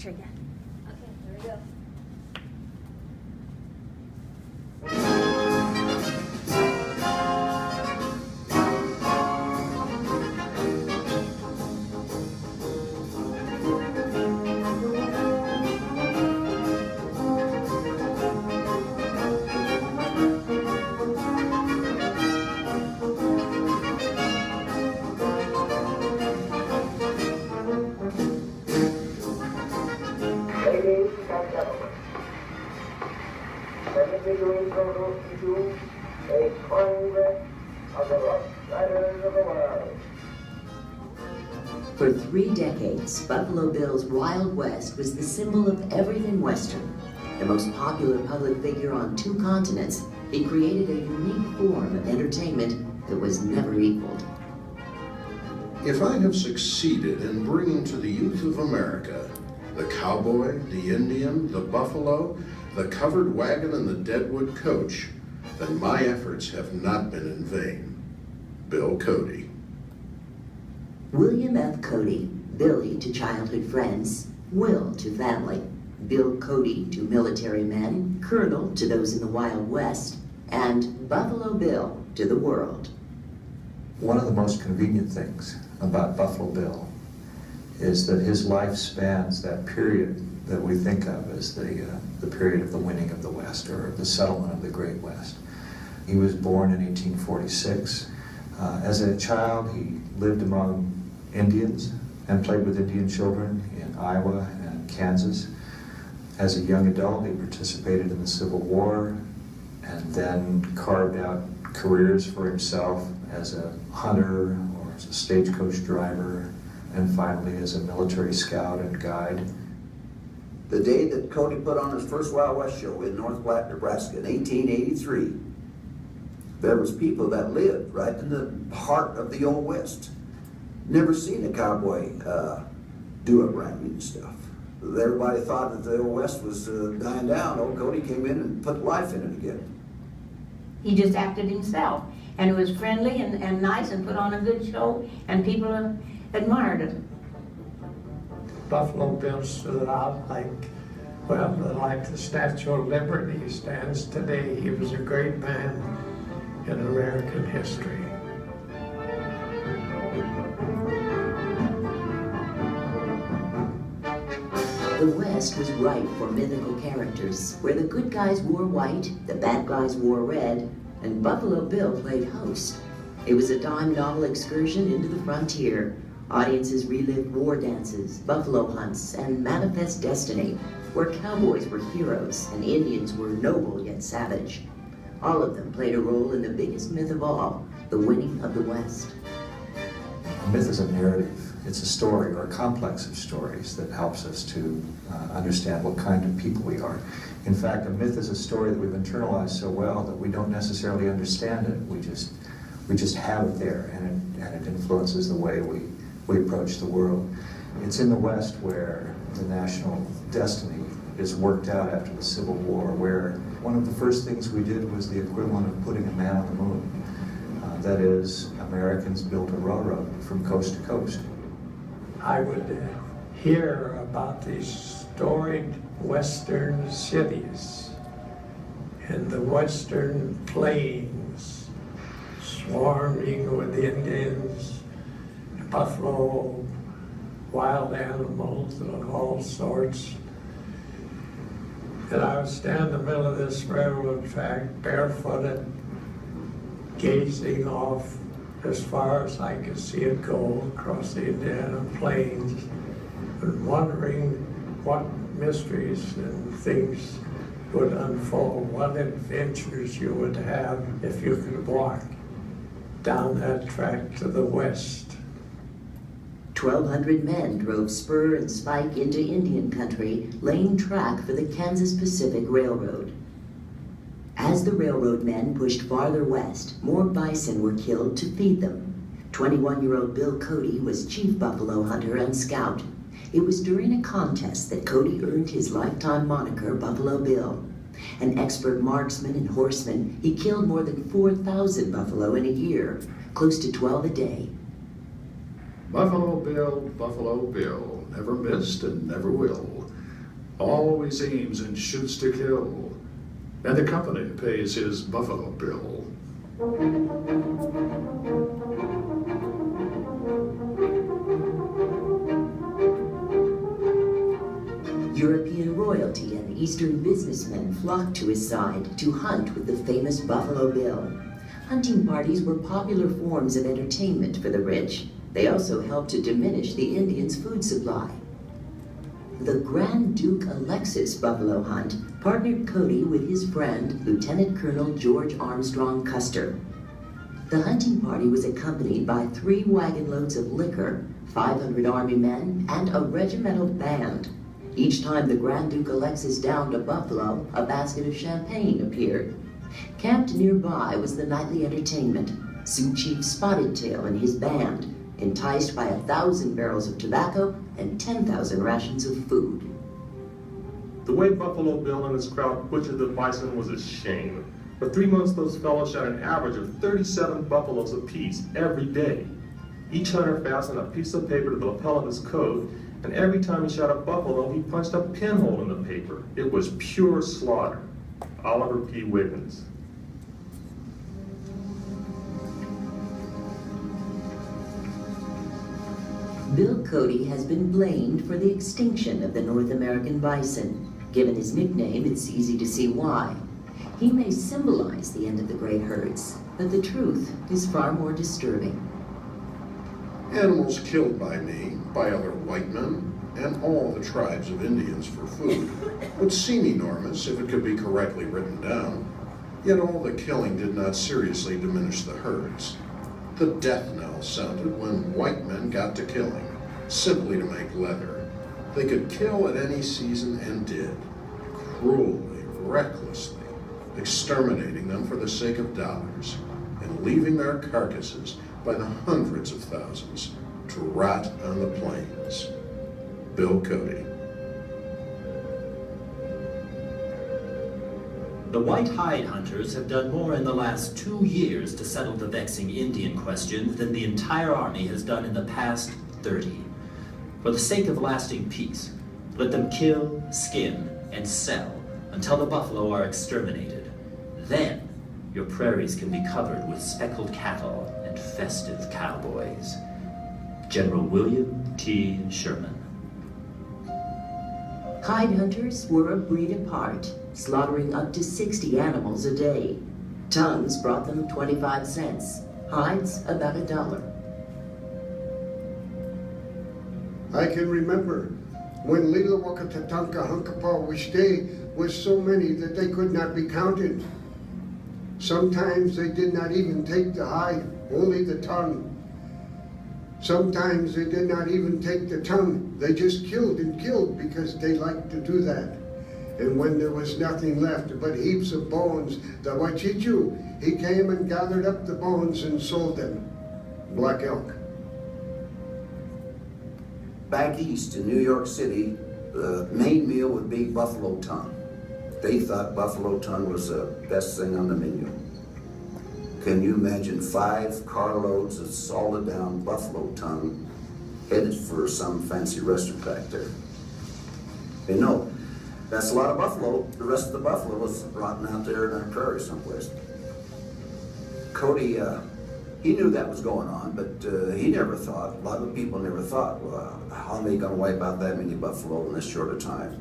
picture yet. Okay, here we go. Ladies and gentlemen, permit to introduce you a congress of the rough riders of the world. For 3 decades, Buffalo Bill's Wild West was the symbol of everything Western. The most popular public figure on 2 continents, he created a unique form of entertainment that was never equaled. If I have succeeded in bringing to the youth of America the cowboy, the Indian, the buffalo, the covered wagon, and the deadwood coach, then my efforts have not been in vain. Bill Cody. William F. Cody, Billy to childhood friends, Will to family, Bill Cody to military men, Colonel to those in the Wild West, and Buffalo Bill to the world. One of the most convenient things about Buffalo Bill is that his life spans that period that we think of as the period of the winning of the West, or the settlement of the Great West. He was born in 1846. As a child, he lived among Indians and played with Indian children in Iowa and Kansas. As a young adult, he participated in the Civil War and then carved out careers for himself as a hunter or as a stagecoach driver, and finally as a military scout and guide. The day that Cody put on his first Wild West show in North Platte, Nebraska in 1883, there was people that lived right in the heart of the Old West. Never seen a cowboy do a branding and stuff. Everybody thought that the Old West was dying down. Old Cody came in and put life in it again. He just acted himself, and it was friendly and nice and put on a good show, and people admired it. Buffalo Bill stood out like the Statue of Liberty stands today. He was a great man in American history. The West was ripe for mythical characters, where the good guys wore white, the bad guys wore red, and Buffalo Bill played host. It was a dime novel excursion into the frontier. Audiences relived war dances, buffalo hunts, and manifest destiny, where cowboys were heroes and Indians were noble yet savage. All of them played a role in the biggest myth of all, the winning of the West. A myth is a narrative. It's a story or a complex of stories that helps us to understand what kind of people we are. In fact, a myth is a story that we've internalized so well that we don't necessarily understand it. We just have it there, and it influences the way we approach the world. It's in the West where the national destiny is worked out after the Civil War, where one of the first things we did was the equivalent of putting a man on the moon. That is, Americans built a railroad from coast to coast. I would hear about these storied Western cities and the Western plains swarming with Indians, buffalo, wild animals of all sorts. And I would stand in the middle of this railroad track, barefooted, gazing off as far as I could see it go across the Indiana plains, and wondering what mysteries and things would unfold, what adventures you would have if you could walk down that track to the west. 1,200 men drove spur and spike into Indian country, laying track for the Kansas Pacific Railroad. As the railroad men pushed farther west, more bison were killed to feed them. 21-year-old Bill Cody was chief buffalo hunter and scout. It was during a contest that Cody earned his lifetime moniker Buffalo Bill. An expert marksman and horseman, he killed more than 4,000 buffalo in a year, close to 12 a day. Buffalo Bill, never missed and never will. always aims and shoots to kill, and the company pays his Buffalo bill. European royalty and Eastern businessmen flocked to his side to hunt with the famous Buffalo Bill. Hunting parties were popular forms of entertainment for the rich. They also helped to diminish the Indians' food supply. The Grand Duke Alexis Buffalo Hunt partnered Cody with his friend, Lieutenant Colonel George Armstrong Custer. The hunting party was accompanied by 3 wagon loads of liquor, 500 army men, and a regimental band. Each time the Grand Duke Alexis downed a buffalo, a basket of champagne appeared. Camped nearby was the nightly entertainment, Sioux Chief Spotted Tail and his band, enticed by 1,000 barrels of tobacco and 10,000 rations of food. The way Buffalo Bill and his crowd butchered the bison was a shame. For 3 months, those fellows shot an average of 37 buffaloes apiece every day. Each hunter fastened a piece of paper to the lapel of his coat, and every time he shot a buffalo, he punched a pinhole in the paper. It was pure slaughter. Oliver P. Wiggins. Bill Cody has been blamed for the extinction of the North American bison. Given his nickname, it's easy to see why. He may symbolize the end of the great herds, but the truth is far more disturbing. Animals killed by me, by other white men, and all the tribes of Indians for food would seem enormous if it could be correctly written down. Yet all the killing did not seriously diminish the herds. The death knell sounded when white men got to killing, simply to make leather. They could kill at any season and did, cruelly, recklessly, exterminating them for the sake of dollars, and leaving their carcasses by the hundreds of thousands to rot on the plains. Bill Cody. The white hide hunters have done more in the last 2 years to settle the vexing Indian question than the entire army has done in the past 30. For the sake of lasting peace, let them kill, skin, and sell until the buffalo are exterminated. Then, your prairies can be covered with speckled cattle and festive cowboys. General William T. Sherman. Hide hunters were a breed apart, slaughtering up to 60 animals a day. Tongues brought them 25 cents, hides about $1. I can remember when Lila Wakatatanka Hankapa Wishte was so many that they could not be counted. Sometimes they did not even take the hide, only the tongue. Sometimes they did not even take the tongue. They just killed and killed because they liked to do that. And when there was nothing left but heaps of bones, the Wachichu, he came and gathered up the bones and sold them. Black elk. Back east in New York City, the main meal would be buffalo tongue. They thought buffalo tongue was the best thing on the menu. Can you imagine 5 carloads of salted down buffalo tongue headed for some fancy restaurant back there? You know, that's a lot of buffalo. The rest of the buffalo was rotting out there in our prairie someplace. Cody, he knew that was going on, but he never thought, a lot of people never thought, well, how are they going to wipe out that many buffalo in this short a time?